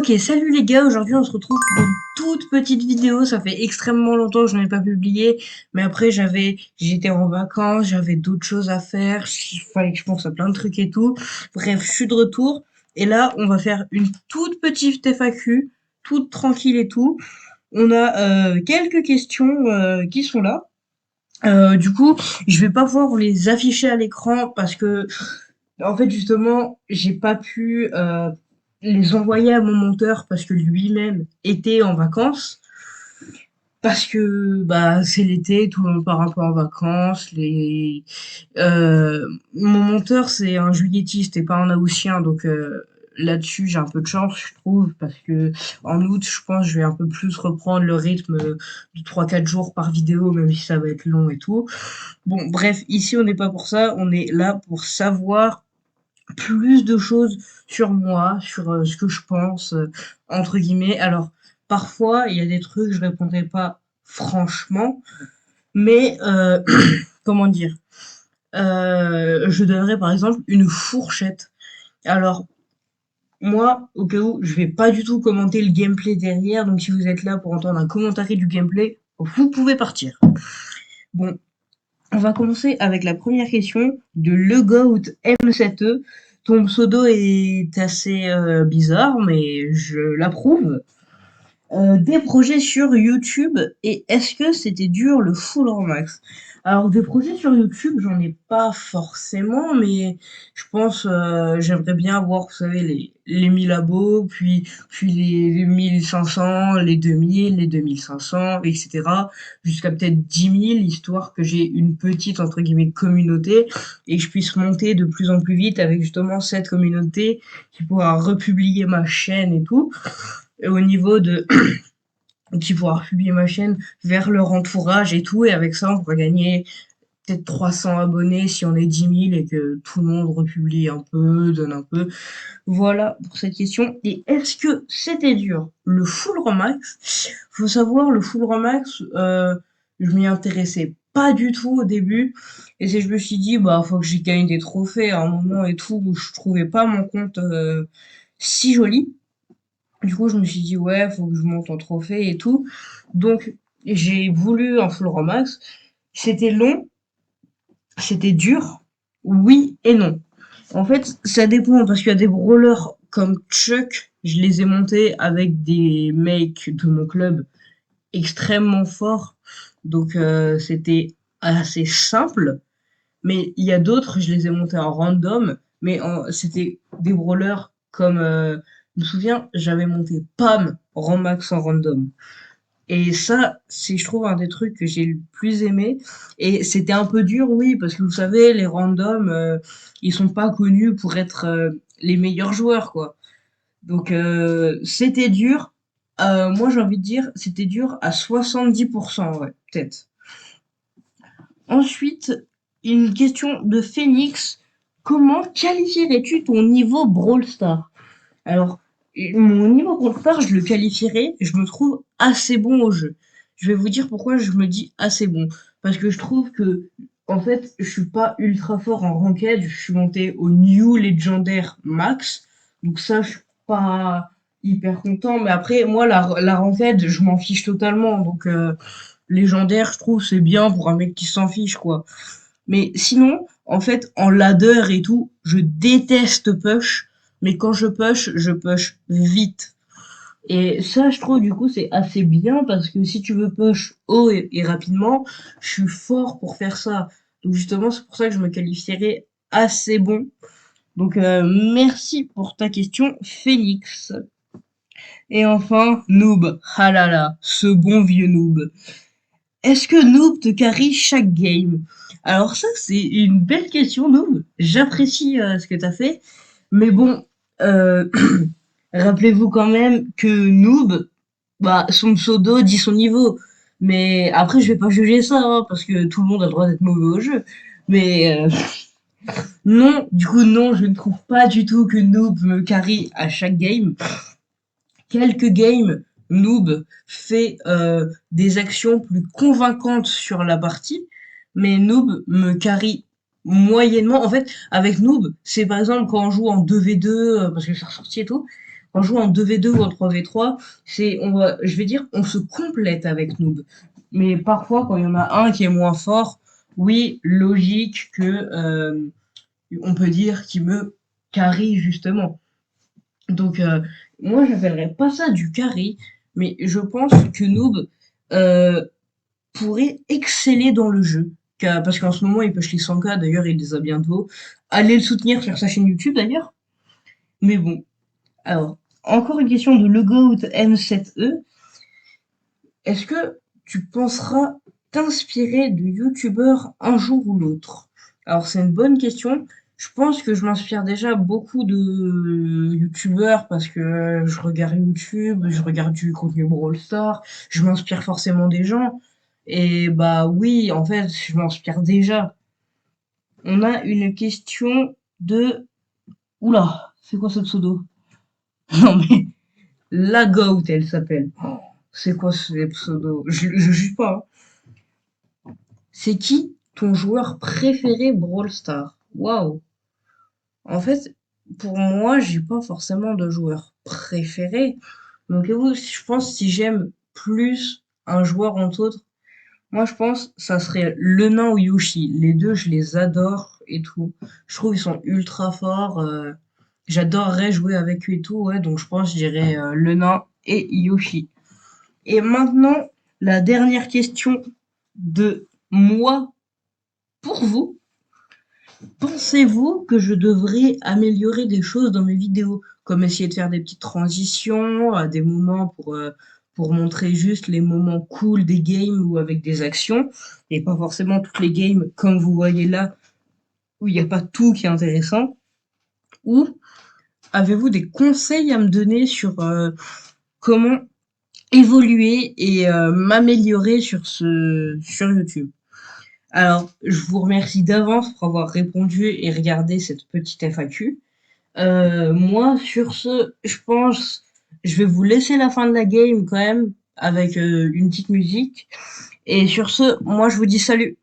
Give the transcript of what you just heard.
Ok, salut les gars, aujourd'hui on se retrouve pour une toute petite vidéo, ça fait extrêmement longtemps que je n'en ai pas publié, mais après j'étais en vacances, j'avais d'autres choses à faire, il fallait que je pense à plein de trucs et tout. Bref, je suis de retour, et là on va faire une toute petite FAQ, toute tranquille et tout. On a quelques questions qui sont là. Du coup, je vais pas pouvoir vous les afficher à l'écran parce que en fait, justement, j'ai pas pu les envoyer à mon monteur parce que lui-même était en vacances. Parce que bah c'est l'été, tout le monde part un peu en vacances. Mon monteur c'est un juillettiste et pas un haussien, donc là-dessus j'ai un peu de chance, je trouve, parce que en août, je pense, je vais un peu plus reprendre le rythme de 3-4 jours par vidéo, même si ça va être long et tout. Bon, bref, ici on n'est pas pour ça, on est là pour savoir plus de choses sur moi, sur ce que je pense, entre guillemets. Alors, parfois, il y a des trucs, je répondrai pas franchement, mais comment dire, je donnerai par exemple une fourchette. Alors, moi, au cas où, je vais pas du tout commenter le gameplay derrière, donc si vous êtes là pour entendre un commentaire du gameplay, vous pouvez partir. Bon, on va commencer avec la première question de LeGoat M7E. Ton pseudo est assez bizarre, mais je l'approuve. Des projets sur YouTube, et est-ce que c'était dur le full max? Alors des projets sur YouTube, j'en ai pas forcément, mais je pense j'aimerais bien avoir, vous savez, les 1000 abos, puis les 1500, les 2000, les 2500, etc. Jusqu'à peut-être 10 000, histoire que j'ai une petite entre guillemets communauté et que je puisse monter de plus en plus vite avec justement cette communauté qui pourra republier ma chaîne et tout. Et au niveau de qui pourra publier ma chaîne vers leur entourage et tout, et avec ça on pourra gagner peut-être 300 abonnés si on est 10 000 et que tout le monde republie un peu, donne un peu. Voilà pour cette question. Et est-ce que c'était dur le full remax? Faut savoir, le full remax, je m'y intéressais pas du tout au début, et je me suis dit bah faut que j'y gagne des trophées à un moment et tout, où je trouvais pas mon compte si joli. Du coup, je me suis dit, ouais, faut que je monte en trophée et tout. Donc, j'ai voulu un full Romax. C'était long, c'était dur, oui et non. En fait, ça dépend, parce qu'il y a des brawlers comme Chuck, je les ai montés avec des mecs de mon club extrêmement forts. Donc, c'était assez simple. Mais il y a d'autres, je les ai montés en random, mais c'était des brawlers comme, je me souviens, j'avais monté Pam Max en random. Et ça, c'est, je trouve, un des trucs que j'ai le plus aimé. Et c'était un peu dur, oui, parce que vous savez, les randoms, ils sont pas connus pour être les meilleurs joueurs, quoi. Donc, c'était dur. Moi, j'ai envie de dire, c'était dur à 70%, ouais, peut-être. Ensuite, une question de Phoenix. Comment qualifierais-tu ton niveau Brawl Stars? Alors, mon niveau Brawl Stars, je le qualifierais, je me trouve assez bon au jeu. Je vais vous dire pourquoi je me dis assez bon. Parce que je trouve que, en fait, je suis pas ultra fort en ranked, je suis monté au New Légendaire Max. Donc ça, je suis pas hyper content. Mais après, moi, la ranked, je m'en fiche totalement. Donc, légendaire, je trouve, c'est bien pour un mec qui s'en fiche, quoi. Mais sinon, en fait, en ladder et tout, je déteste push, mais quand je push vite. Et ça, je trouve, du coup, c'est assez bien parce que si tu veux push haut et rapidement, je suis fort pour faire ça. Donc justement, c'est pour ça que je me qualifierais assez bon. Donc merci pour ta question, Félix. Et enfin, Noob. Ah là là, ce bon vieux Noob. Est-ce que Noob te carry chaque game? Alors ça, c'est une belle question, Noob. J'apprécie ce que t'as fait. Mais bon, euh, rappelez-vous quand même que Noob, bah, son pseudo dit son niveau. Mais après, je vais pas juger ça, hein, parce que tout le monde a le droit d'être mauvais au jeu. Mais non, du coup, non, je ne trouve pas du tout que Noob me carry à chaque game. Quelques games, Noob fait des actions plus convaincantes sur la partie, mais Noob me carry moyennement. En fait, avec Noob, c'est par exemple quand on joue en 2v2, parce que c'est ressorti et tout, quand on joue en 2v2 ou en 3v3, je vais dire, on se complète avec Noob. Mais parfois, quand il y en a un qui est moins fort, oui, logique que, on peut dire qu'il me carry justement. Donc, moi, j'appellerais pas ça du carry, mais je pense que Noob euh, pourrait exceller dans le jeu. Parce qu'en ce moment, il pêche les 100K, d'ailleurs, il les a bientôt. Allez le soutenir sur sa chaîne YouTube, d'ailleurs. Mais bon, alors, encore une question de Legout M7E. Est-ce que tu penseras t'inspirer de youtubeurs un jour ou l'autre? Alors, c'est une bonne question. Je pense que je m'inspire déjà beaucoup de youtubeurs parce que je regarde YouTube, je regarde du contenu Brawl Stars, je m'inspire forcément des gens. Et bah oui, en fait, je m'inspire déjà. On a une question de... Oula, c'est quoi ce pseudo? Non mais, la Goat, elle s'appelle. Oh, c'est quoi ce pseudo? Je juge pas, hein. C'est qui ton joueur préféré Brawl Stars? Waouh! En fait, pour moi, j'ai pas forcément de joueur préféré. Donc, je pense si j'aime plus un joueur entre autres, moi je pense ça serait le nain ou Yoshi. Les deux, je les adore et tout. Je trouve ils sont ultra forts. J'adorerais jouer avec eux et tout, ouais. Donc je pense je dirais le nain et Yoshi. Et maintenant, la dernière question de moi pour vous. Pensez-vous que je devrais améliorer des choses dans mes vidéos, comme essayer de faire des petites transitions, à des moments pour montrer juste les moments cool des games ou avec des actions, et pas forcément toutes les games comme vous voyez là, où il n'y a pas tout qui est intéressant, ou avez-vous des conseils à me donner sur comment évoluer et m'améliorer sur YouTube? Alors, je vous remercie d'avance pour avoir répondu et regardé cette petite FAQ. Moi, sur ce, je pense, je vais vous laisser la fin de la game quand même avec une petite musique. Et sur ce, moi, je vous dis salut.